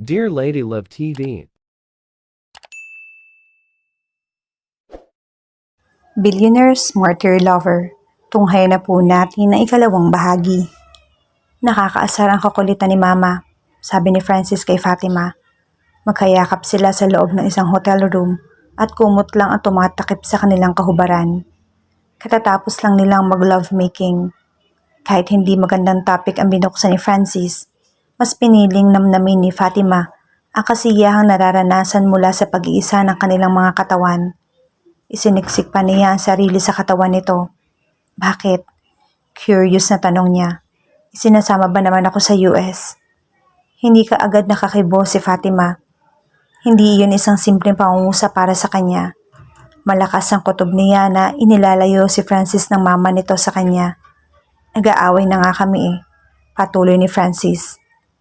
Dear Lady Love TV, Billionaire's Martyr Lover. Tunghay na po natin ang ikalawang bahagi. Nakakaasar ang kakulitan ni Mama, sabi ni Francis kay Fatima. Magkayakap sila sa loob ng isang hotel room at kumot lang ang tumatakip sa kanilang kahubaran. Katatapos lang nilang mag-lovemaking. Kahit hindi magandang topic ang binuksan ni Francis, mas piniling namnamin ni Fatima ang kasiyahang nararanasan mula sa pag-iisa ng kanilang mga katawan. Isiniksik pa niya ang sarili sa katawan nito. Bakit? Curious na tanong niya. Isinasama ba naman ako sa US? Hindi ka agad nakakibo si Fatima. Hindi iyon isang simpleng pangungusap para sa kanya. Malakas ang kutob niya na inilalayo si Francis ng mama nito sa kanya. Nag-aaway na nga kami eh. Patuloy ni Francis.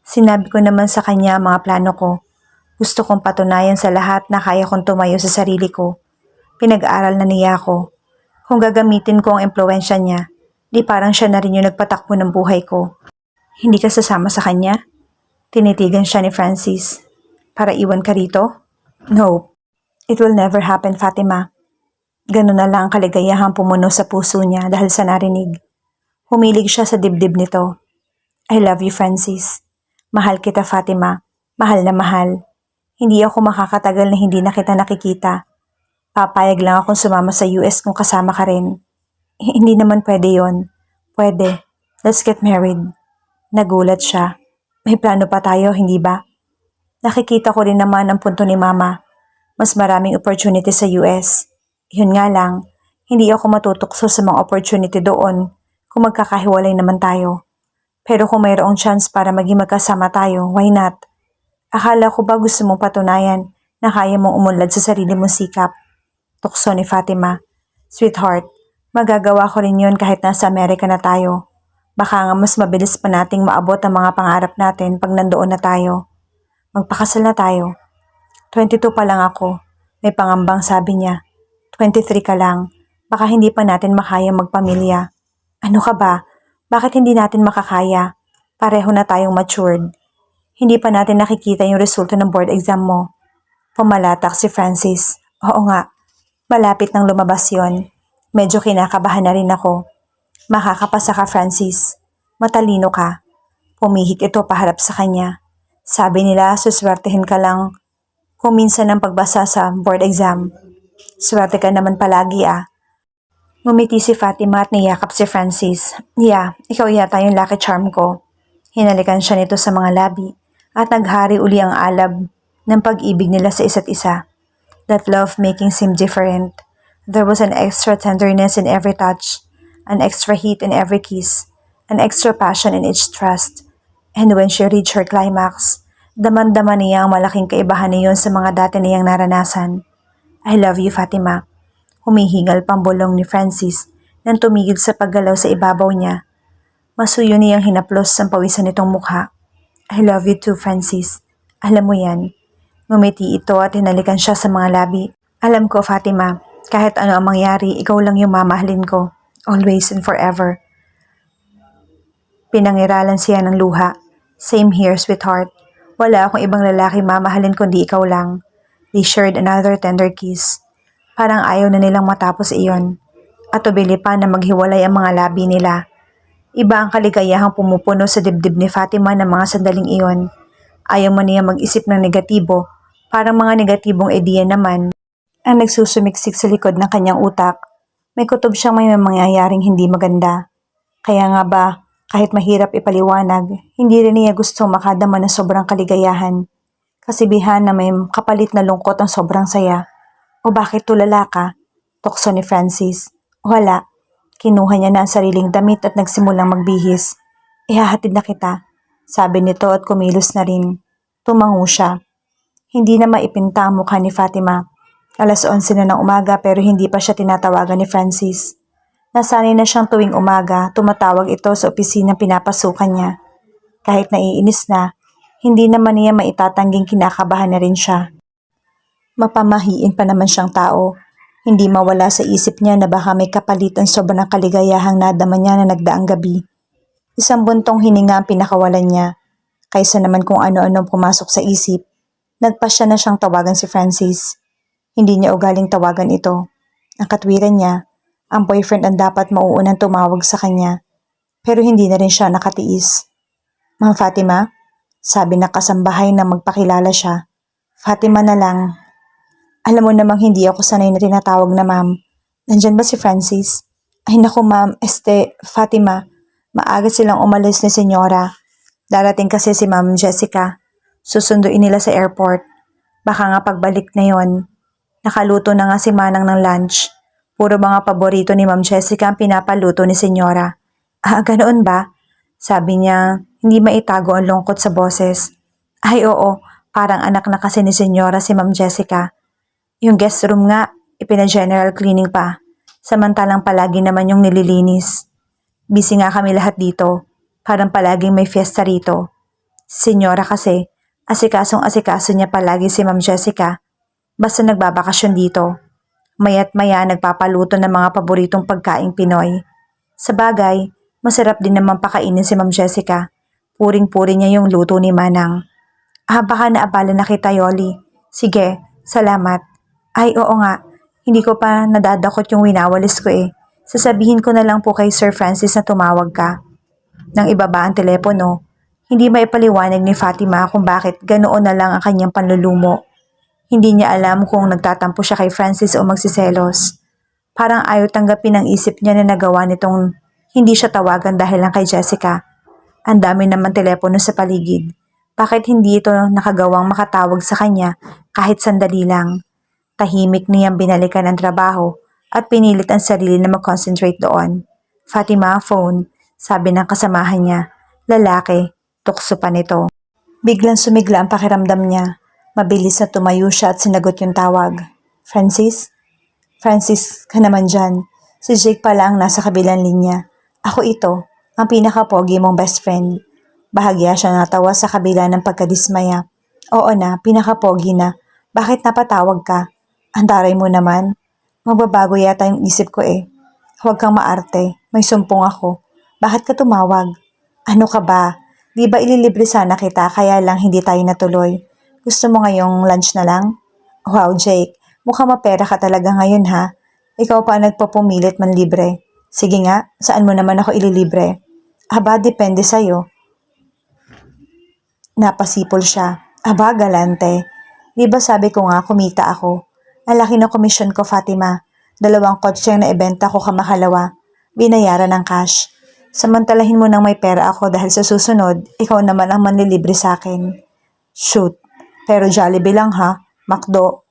Sinabi ko naman sa kanya ang mga plano ko. Gusto kong patunayan sa lahat na kaya kong tumayo sa sarili ko. Pinag-aaral na niya ako. Kung gagamitin ko ang impluensya niya, di parang siya na rin yung nagpatakbo ng buhay ko. Hindi ka sasama sa kanya? Tinitigan siya ni Francis. Para iwan ka rito? No. It will never happen, Fatima. Ganun na lang ang kaligayahang pumuno sa puso niya dahil sa narinig. Humilig siya sa dibdib nito. I love you, Francis. Mahal kita, Fatima. Mahal na mahal. Hindi ako makakatagal na hindi na kita nakikita. Papayag lang akong sumama sa US kung kasama ka rin. Hindi naman pwede yon. Pwede. Let's get married. Nagulat siya. May plano pa tayo, hindi ba? Nakikita ko rin naman ang punto ni Mama. Mas maraming opportunity sa US. Yun nga lang, hindi ako matutukso sa mga opportunity doon kung magkakahiwalay naman tayo. Pero kung mayroong chance para maging magkasama tayo, why not? Akala ko ba gusto mong patunayan na kaya mong umunlad sa sarili mong sikap? Tukso ni Fatima. Sweetheart, magagawa ko rin yun kahit nasa Amerika na tayo. Baka nga mas mabilis pa nating maabot ang mga pangarap natin pag nandoon na tayo. Magpakasal na tayo. 22 pa lang ako. May pangambang sabi niya. 23 ka lang. Baka hindi pa natin makaya magpamilya. Ano ka ba? Bakit hindi natin makakaya? Pareho na tayong matured. Hindi pa natin nakikita yung resulta ng board exam mo. Pumalatak si Francis. Oo nga. Malapit nang lumabas yon. Medyo kinakabahan na rin ako. Makakapasa ka, Francis. Matalino ka. Pumihik ito paharap sa kanya. Sabi nila, suswertehin ka lang kung minsan ang pagbasa sa board exam. Swerte ka naman palagi ah. Ngumiti si Fatima at niyakap si Francis. Yeah, ikaw yata yung lucky charm ko. Hinalikan siya nito sa mga labi at naghari uli ang alab ng pag-ibig nila sa isa't isa. That love-making seemed different. There was an extra tenderness in every touch, an extra heat in every kiss, an extra passion in each thrust. And when she reached her climax, daman-daman niya ang malaking kaibahan niyon sa mga dati niyang naranasan. I love you, Fatima. Humihingal pambulong ni Francis nang tumigil sa paggalaw sa ibabaw niya. Masuyo niyang hinaplos ang pawisan nitong mukha. I love you too, Francis. Alam mo yan. Ngumiti ito at hinalikan siya sa mga labi. Alam ko, Fatima, kahit ano ang mangyari, ikaw lang yung mamahalin ko. Always and forever. Pinangiralan siya ng luha. Same here, sweetheart. Wala akong ibang lalaki mamahalin kundi ikaw lang. They shared another tender kiss. Parang ayaw na nilang matapos iyon. At ubili pa na maghiwalay ang mga labi nila. Iba ang kaligayahang pumupuno sa dibdib ni Fatima ng mga sandaling iyon. Ayaw man niya mag-isip ng negatibo. Parang mga negatibong ideya naman ang nagsusumiksik sa likod ng kanyang utak. May kutob siyang may mangyayaring hindi maganda. Kaya nga ba, kahit mahirap ipaliwanag, hindi rin niya gusto makadama ng sobrang kaligayahan. Kasibihan na may kapalit na lungkot ang sobrang saya. O bakit tulala ka? Tukso ni Francis. Wala. Kinuha niya na ang sariling damit at nagsimulang magbihis. Ihahatid na kita, sabi nito at kumilos na rin. Tumango siya. Hindi na maipinta ang mukha ni Fatima. 11:00 na ng umaga pero hindi pa siya tinatawagan ni Francis. Nasanay na siyang tuwing umaga, tumatawag ito sa opisinang pinapasukan niya. Kahit naiinis na, hindi naman niya maitatangging kinakabahan na rin siya. Mapamahiin pa naman siyang tao. Hindi mawala sa isip niya na baka may kapalit ang sobrang kaligayahang nadama niya na nagdaang gabi. Isang buntong hininga ang pinakawalan niya. Kaysa naman kung ano-ano pumasok sa isip, nagpasya na siyang tawagan si Francis. Hindi niya ugaling tawagan ito. Ang katwiran niya, ang boyfriend ang dapat mauunang tumawag sa kanya. Pero hindi na rin siya nakatiis. Ma'am Fatima, sabi ng kasambahay na magpakilala siya. Fatima na lang. Alam mo namang hindi ako sanay na tinatawag na ma'am. Nandyan ba si Francis? Ay naku ma'am, Fatima. Maaga silang umalis ni Senyora. Darating kasi si Ma'am Jessica. Susunduin nila sa airport. Baka nga pagbalik na yon. Nakaluto na nga si Manang ng lunch. Puro mga paborito ni Ma'am Jessica ang pinapaluto ni Senyora. Ah, ganoon ba? Sabi niya, hindi maitago ang lungkot sa boses. Ay oo, parang anak na kasi ni Senyora si Ma'am Jessica. Yung guest room nga, ipina-general cleaning pa. Samantalang palagi naman yung nililinis. Busy nga kami lahat dito. Parang palaging may fiesta rito. Senyora kasi, asikasong-asikaso niya palagi si Ma'am Jessica. Basta nagbabakasyon dito. Maya't maya nagpapaluto ng mga paboritong pagkaing Pinoy. Sa bagay, masarap din naman pakainin si Ma'am Jessica. Puring-puri niya yung luto ni Manang. Ah, baka naabala na kita, Yoli. Sige, salamat. Ay, oo nga. Hindi ko pa nadadakot yung winawalis ko eh. Sasabihin ko na lang po kay Sir Francis na tumawag ka. Nang ibaba ang telepono, hindi maipaliwanag ni Fatima kung bakit ganoon na lang ang kanyang panlulumo. Hindi niya alam kung nagtatampo siya kay Francis o magsiselos. Parang ayaw tanggapin ang isip niya na nagawa nitong hindi siya tawagan dahil lang kay Jessica. Ang dami naman telepono sa paligid. Bakit hindi ito nakagawang makatawag sa kanya kahit sandali lang? Tahimik niyang binalikan ang trabaho at pinilit ang sarili na mag-concentrate doon. Fatima, phone, sabi ng kasamahan niya. Lalaki, tukso pa nito. Biglang sumigla ang pakiramdam niya. Mabilis na tumayo siya at sinagot yung tawag. Francis? Francis ka naman dyan. Si Jake pala ang nasa kabilang linya. Ako ito, ang pinaka-pogi mong best friend. Bahagya siya natawa sa kabila ng pagkadismaya. Oo na, pinaka-pogi na. Bakit napatawag ka? Andaray mo naman. Magbabago yata yung isip ko eh. Huwag kang maarte. May sumpong ako. Bakit ka tumawag? Ano ka ba? Di ba ililibre sana kita kaya lang hindi tayo natuloy? Gusto mo ngayong lunch na lang? Wow, Jake. Mukhang mapera ka talaga ngayon ha. Ikaw pa ang nagpapumilit man libre. Sige nga, saan mo naman ako ililibre? Aba, depende sa'yo. Napasipol siya. Aba, galante. Di ba sabi ko nga kumita ako? Ang laki ng komisyon ko, Fatima. 2 kotse ang naibenta ko kamakalawa. Binayaran ng cash. Samantalahin mo nang may pera ako dahil sa susunod, ikaw naman ang manlilibre sa akin. Shoot. Pero Jollibee lang ha. McDo.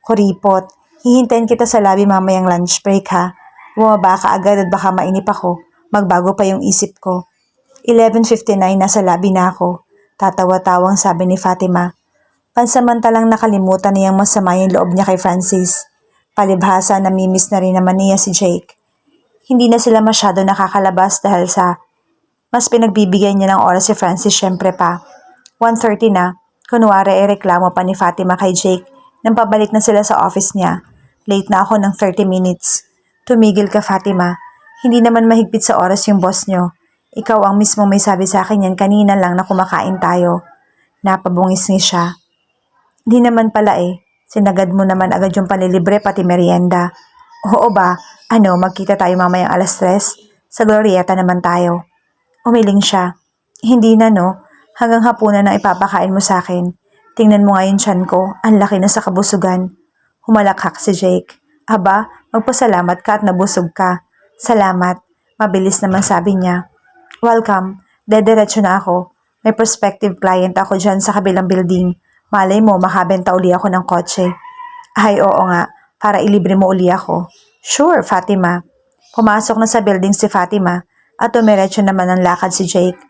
Kuripot. Hihintayin kita sa lobby mamayang lunch break ha. Bumaba ka agad at baka mainip ako. Magbago pa yung isip ko. 11:59 nasa lobby na ako. Tatawa-tawang sabi ni Fatima. Pansamantalang nakalimutan niyang masama yung loob niya kay Francis. Palibhasa namimiss na rin naman niya si Jake. Hindi na sila masyado nakakalabas dahil sa mas pinagbibigyan niya ng oras si Francis syempre pa. 1:30 na, kunwari reklamo pa ni Fatima kay Jake nang pabalik na sila sa office niya. Late na ako ng 30 minutes. Tumigil ka Fatima. Hindi naman mahigpit sa oras yung boss niyo. Ikaw ang mismo may sabi sa akin yan kanina lang na kumakain tayo. Napabungis ni siya. Di naman pala eh. Sinagad mo naman agad yung panlilibre pati merienda. Oo ba? Ano, magkita tayo mamayang 3:00? Sa Glorieta naman tayo. Umiling siya. Hindi na no. Hanggang hapunan na ipapakain mo sa akin. Tingnan mo nga yung tiyan ko. Ang laki na sa kabusugan. Humalakhak si Jake. Aba, magpasalamat ka at nabusog ka. Salamat. Mabilis naman sabi niya. Welcome. Dediretso na ako. May prospective client ako dyan sa kabilang building. Malay mo, makabenta uli ako ng kotse. Ay, oo nga. Para ilibre mo uli ako. Sure, Fatima. Pumasok na sa building si Fatima at tumiretso naman ang lakad si Jake.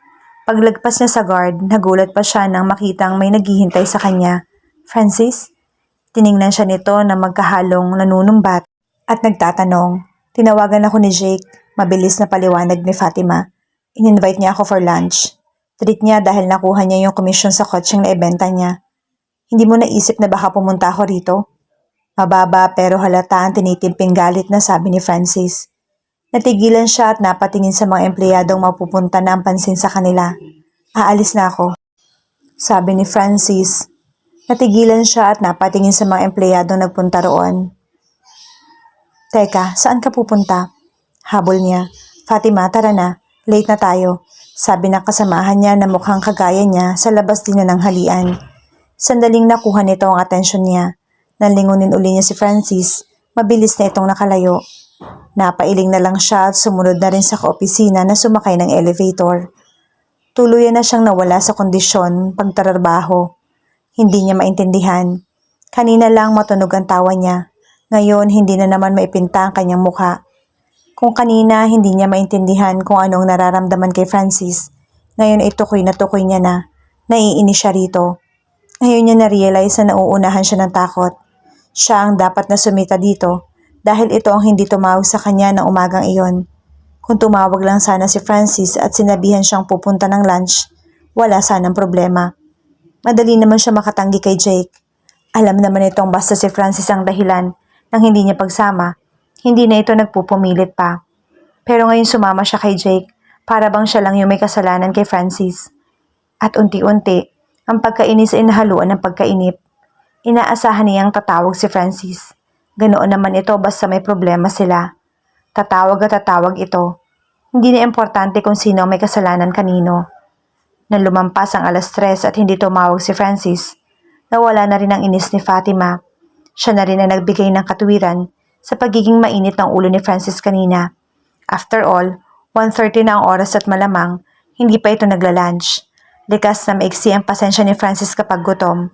Paglagpas niya sa guard, nagulat pa siya nang makitang may naghihintay sa kanya. Francis? Tiningnan siya nito na magkahalong nanunumbat at nagtatanong. Tinawagan ako ni Jake. Mabilis na paliwanag ni Fatima. In-invite niya ako for lunch. Treat niya dahil nakuha niya yung komisyon sa kotseng na ibenta niya. Hindi mo naisip na baka pumunta ako rito? Mababa pero halata ang tinitimping galit na sabi ni Francis. Natigilan siya at napatingin sa mga empleyadong mapupunta na ang pansin sa kanila. Aalis na ako, sabi ni Francis. Natigilan siya at napatingin sa mga empleyadong nagpunta roon. Teka, saan ka pupunta? Habol niya. Fatima, tara na. Late na tayo. Sabi ng kasamahan niya na mukhang kagaya niya sa labas din na ng halian. Sandaling nakuha nito ang atensyon niya. Nalingunin uli niya si Francis. Mabilis na itong nakalayo. Napailing na lang siya at sumunod na rin sa kaopisina na sumakay ng elevator. Tuluyan na siyang nawala sa kondisyon pagtatrabaho. Hindi niya maintindihan. Kanina lang matunog ang tawa niya. Ngayon, hindi na naman maipinta ang kanyang mukha. Kung kanina, hindi niya maintindihan kung anong nararamdaman kay Francis. Ngayon ay tukoy na tukoy niya na. Naiinis siya rito. Ngayon niya na-realize na nauunahan siya ng takot. Siya ang dapat na sumita dito dahil ito ang hindi tumawag sa kanya ng umagang iyon. Kung tumawag lang sana si Francis at sinabihan siyang pupunta ng lunch, wala sanang problema. Madali naman siya makatanggi kay Jake. Alam naman itong basta si Francis ang dahilan nang hindi niya pagsama, hindi na ito nagpupumilit pa. Pero ngayon sumama siya kay Jake para bang siya lang yung may kasalanan kay Francis. At unti-unti, ang pagkainis ay nahaluan ng pagkainip. Inaasahan niyang tatawag si Francis. Ganoon naman ito basta may problema sila. Tatawag at tatawag ito. Hindi na importante kung sino ang may kasalanan kanino. Nang lumampas ang 3:00 at hindi tumawag si Francis, nawala na rin ang inis ni Fatima. Siya na rin ang nagbigay ng katwiran sa pagiging mainit ng ulo ni Francis kanina. After all, 1:30 na ang oras at malamang, hindi pa ito nagla-lunch. Likas na maiksi ang pasensya ni Francis kapag gutom.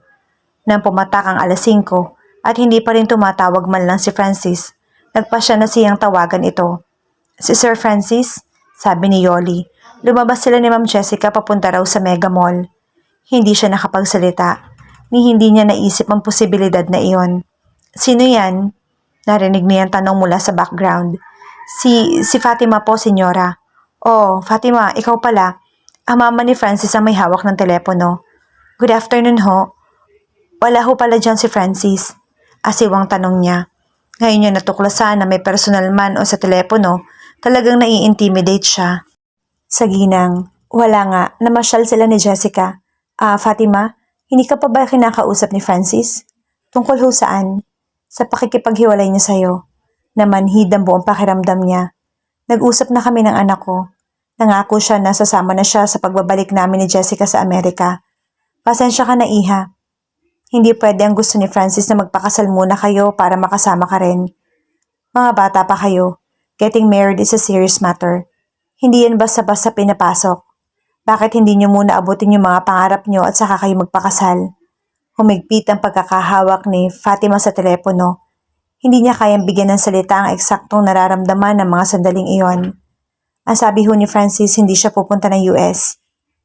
Nang pumatak ang 5:00 at hindi pa rin tumatawag man lang si Francis, nagpasya na siyang tawagan ito. Si Sir Francis, sabi ni Yoli. Lumabas sila ni Ma'am Jessica papunta raw sa Mega Mall. Hindi siya nakapagsalita, ni hindi niya naisip ang posibilidad na iyon. Sino yan? Narinig niya ang tanong mula sa background. Si Fatima po, senyora. Oh, Fatima, ikaw pala. Ang mama ni Francis ang may hawak ng telepono. Good afternoon ho. Wala ho pala dyan si Francis. Asiwang tanong niya. Ngayon niya natuklasan na may personal man o sa telepono, talagang nai-intimidate siya. Sa ginang, wala nga, namasyal sila ni Jessica. Fatima, hindi ka pa ba kinakausap ni Francis? Tungkol ho saan? Sa pakikipaghiwalay niya sa'yo. Namanhid ang buong pakiramdam niya. Nag-usap na kami ng anak ko. Nangako siya na sasama na siya sa pagbabalik namin ni Jessica sa Amerika. Pasensya ka na, iha. Hindi pwede ang gusto ni Francis na magpakasal muna kayo para makasama ka rin. Mga bata pa kayo. Getting married is a serious matter. Hindi yan basta-basta pinapasok. Bakit hindi niyo muna abutin yung mga pangarap niyo at saka kayo magpakasal? Humigpit ang pagkakahawak ni Fatima sa telepono. Hindi niya kayang bigyan ng salita ang eksaktong nararamdaman ng mga sandaling iyon. Ang sabi ho ni Francis, hindi siya pupunta ng US.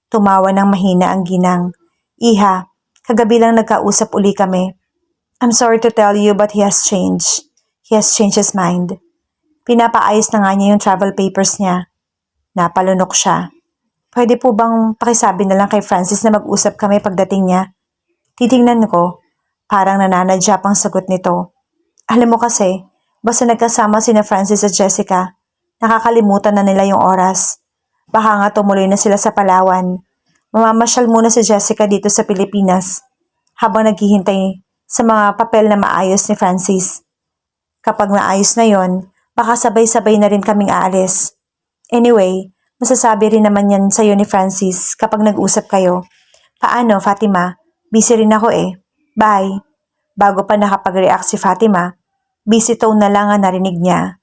Tumawa ng mahina ang ginang. Iha, kagabi lang nagkausap uli kami. I'm sorry to tell you but he has changed. He has changed his mind. Pinapaayos na nga niya yung travel papers niya. Napalunok siya. Pwede po bang pakisabi na lang kay Francis na mag-usap kami pagdating niya? Titingnan ko, parang nananadya pang sagot nito. Alam mo kasi, basta nagkasama sina Francis at Jessica, nakakalimutan na nila yung oras. Baka nga tumuloy na sila sa Palawan. Mamamasyal muna si Jessica dito sa Pilipinas habang naghihintay sa mga papel na maayos ni Francis. Kapag naayos na yon, baka sabay-sabay na rin kaming aalis. Anyway, masasabi rin naman yan sa'yo ni Francis kapag nag-usap kayo. Paano, Fatima? Busy rin ako eh. Bye. Bago pa nakapag-react si Fatima, busy tone na lang ang narinig niya.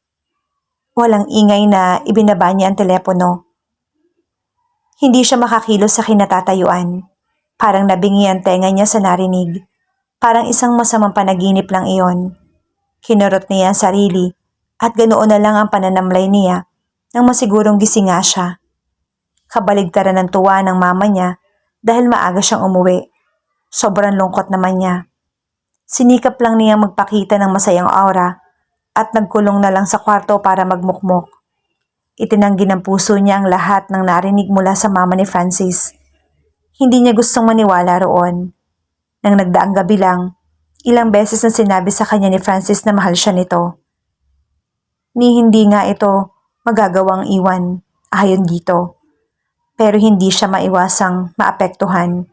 Walang ingay na ibinaba niya ang telepono. Hindi siya makakilos sa kinatatayuan. Parang nabingi ang tenga niya sa narinig. Parang isang masamang panaginip lang iyon. Kinurot niya ang sarili at ganoon na lang ang pananamlay niya nang masigurong gising nga siya. Kabaligtaran ng tuwa ng mama niya dahil maaga siyang umuwi. Sobrang lungkot naman niya. Sinikap lang niya magpakita ng masayang aura at nagkulong na lang sa kwarto para magmukmok. Itinanggi ng puso niya ang lahat ng narinig mula sa mama ni Francis. Hindi niya gustong maniwala roon. Nang nagdaang gabi lang, ilang beses na sinabi sa kanya ni Francis na mahal siya nito. Ni hindi nga ito magagawang iwan, ayon dito. pero hindi siya maiwasang maapektuhan.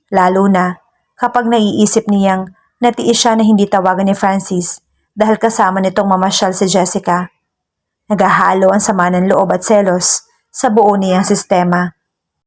Lalo na kapag naiisip niyang natiis siya na hindi tawagan ni Francis dahil kasama nitong mamasyal si Jessica. Naghahalo ang sama ng loob at selos sa buo niyang sistema.